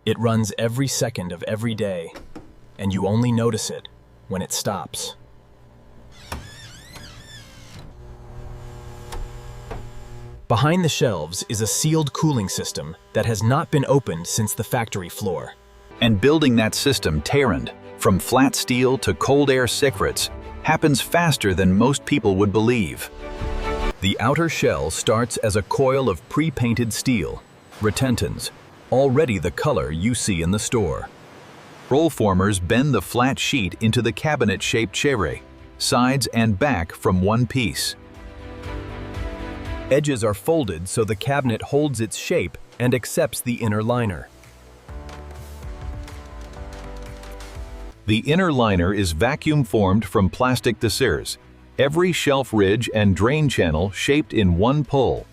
It runs every second of every day, and you only notice it when it stops. Behind the shelves is a sealed cooling system that has not been opened since the factory floor. And building that system, Tarrant, from flat steel to cold air secrets, happens faster than most people would believe. The outer shell starts as a coil of pre-painted steel, retentons, already the color you see in the store. Roll formers bend the flat sheet into the cabinet-shaped chevre, sides and back from one piece. Edges are folded so the cabinet holds its shape and accepts the inner liner. The inner liner is vacuum-formed from plastic desserts, every shelf ridge and drain channel shaped in one pull.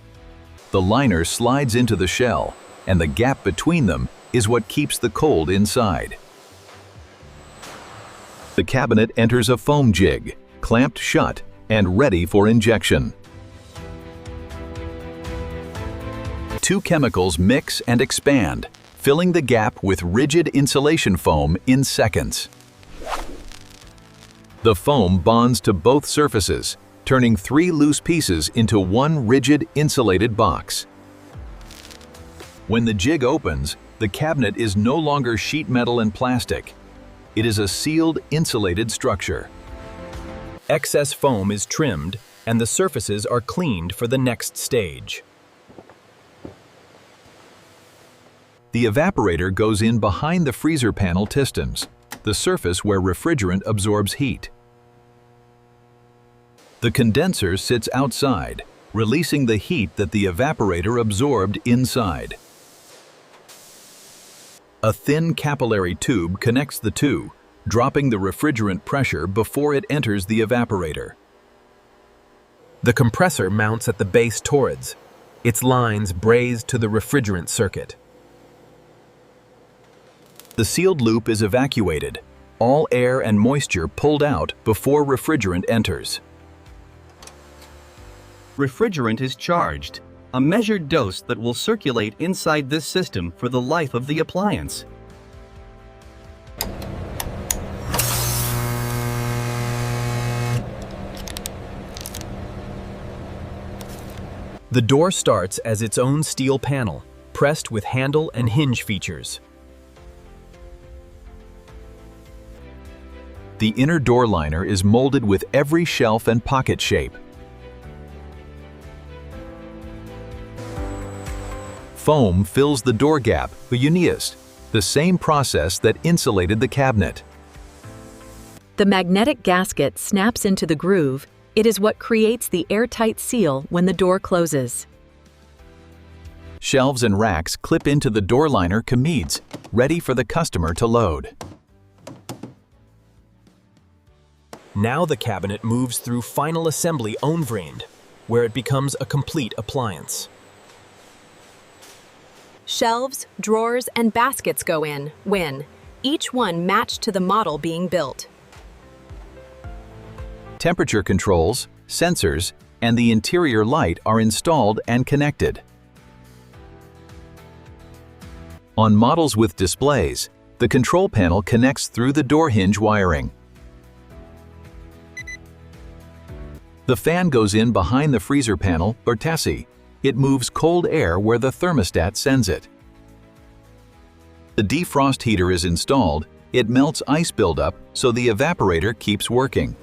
The liner slides into the shell, and the gap between them is what keeps the cold inside. The cabinet enters a foam jig, clamped shut and ready for injection. Two chemicals mix and expand, filling the gap with rigid insulation foam in seconds. The foam bonds to both surfaces, turning 3 loose pieces into one rigid insulated box. When the jig opens, the cabinet is no longer sheet metal and plastic. It is a sealed, insulated structure. Excess foam is trimmed, and the surfaces are cleaned for the next stage. The evaporator goes in behind the freezer panel pistons, the surface where refrigerant absorbs heat. The condenser sits outside, releasing the heat that the evaporator absorbed inside. A thin capillary tube connects the two, dropping the refrigerant pressure before it enters the evaporator. The compressor mounts at the base torrids, its lines brazed to the refrigerant circuit. The sealed loop is evacuated, all air and moisture pulled out before refrigerant enters. Refrigerant is charged, a measured dose that will circulate inside this system for the life of the appliance. The door starts as its own steel panel, pressed with handle and hinge features. The inner door liner is molded with every shelf and pocket shape. Foam fills the door gap, the uniest, the same process that insulated the cabinet. The magnetic gasket snaps into the groove. It is what creates the airtight seal when the door closes. Shelves and racks clip into the door liner cameeds, ready for the customer to load. Now the cabinet moves through final assembly onvriend, where it becomes a complete appliance. Shelves, drawers, and baskets go in, each one matched to the model being built. Temperature controls, sensors, and the interior light are installed and connected. On models with displays, the control panel connects through the door hinge wiring. The fan goes in behind the freezer panel, or chassis. It moves cold air where the thermostat sends it. The defrost heater is installed. It melts ice buildup so the evaporator keeps working.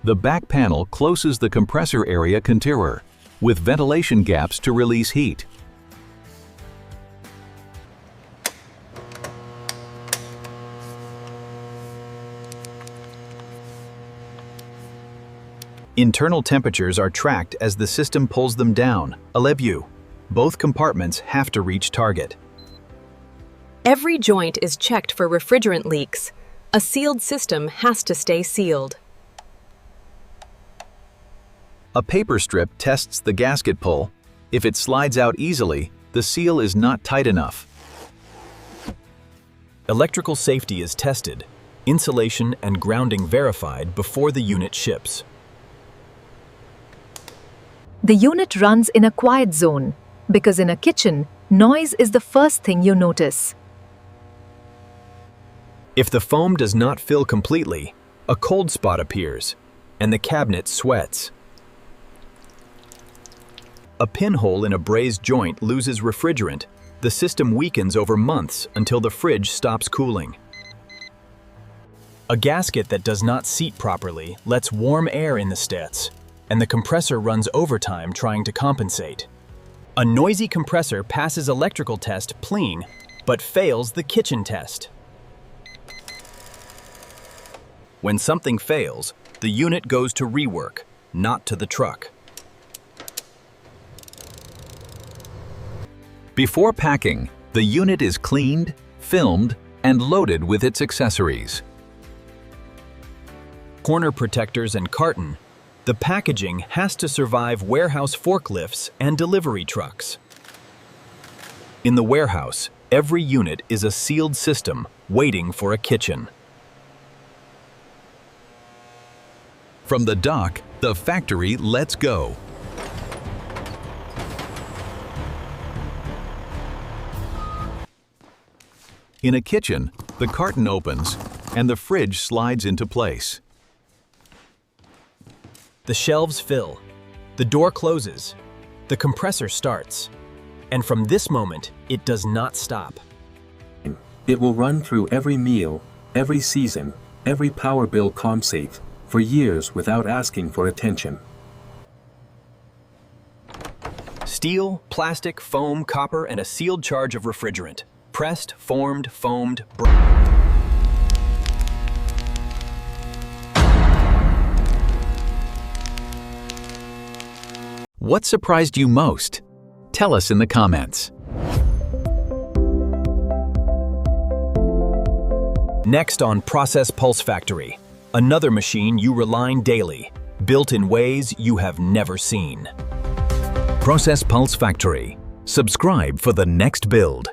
The back panel closes the compressor area contour, with ventilation gaps to release heat. Internal temperatures are tracked as the system pulls them down, a levu. Both compartments have to reach target. Every joint is checked for refrigerant leaks. A sealed system has to stay sealed. A paper strip tests the gasket pull. If it slides out easily, the seal is not tight enough. Electrical safety is tested. Insulation and grounding verified before the unit ships. The unit runs in a quiet zone because in a kitchen, noise is the first thing you notice. If the foam does not fill completely, a cold spot appears, and the cabinet sweats. A pinhole in a brazed joint loses refrigerant. The system weakens over months until the fridge stops cooling. A gasket that does not seat properly lets warm air in the stets, and the compressor runs overtime trying to compensate. A noisy compressor passes electrical test clean, but fails the kitchen test. When something fails, the unit goes to rework, not to the truck. Before packing, the unit is cleaned, filmed, and loaded with its accessories. Corner protectors and carton, the packaging has to survive warehouse forklifts and delivery trucks. In the warehouse, every unit is a sealed system waiting for a kitchen. From the dock, the factory lets go. In a kitchen, the carton opens and the fridge slides into place. The shelves fill, the door closes, the compressor starts, and from this moment, it does not stop. It will run through every meal, every season, every power bill compensate, for years without asking for attention. Steel, plastic, foam, copper, and a sealed charge of refrigerant. Pressed, formed, foamed, What surprised you most? Tell us in the comments. Next on Process Pulse Factory, another machine you rely on daily, built in ways you have never seen. Process Pulse Factory. Subscribe for the next build.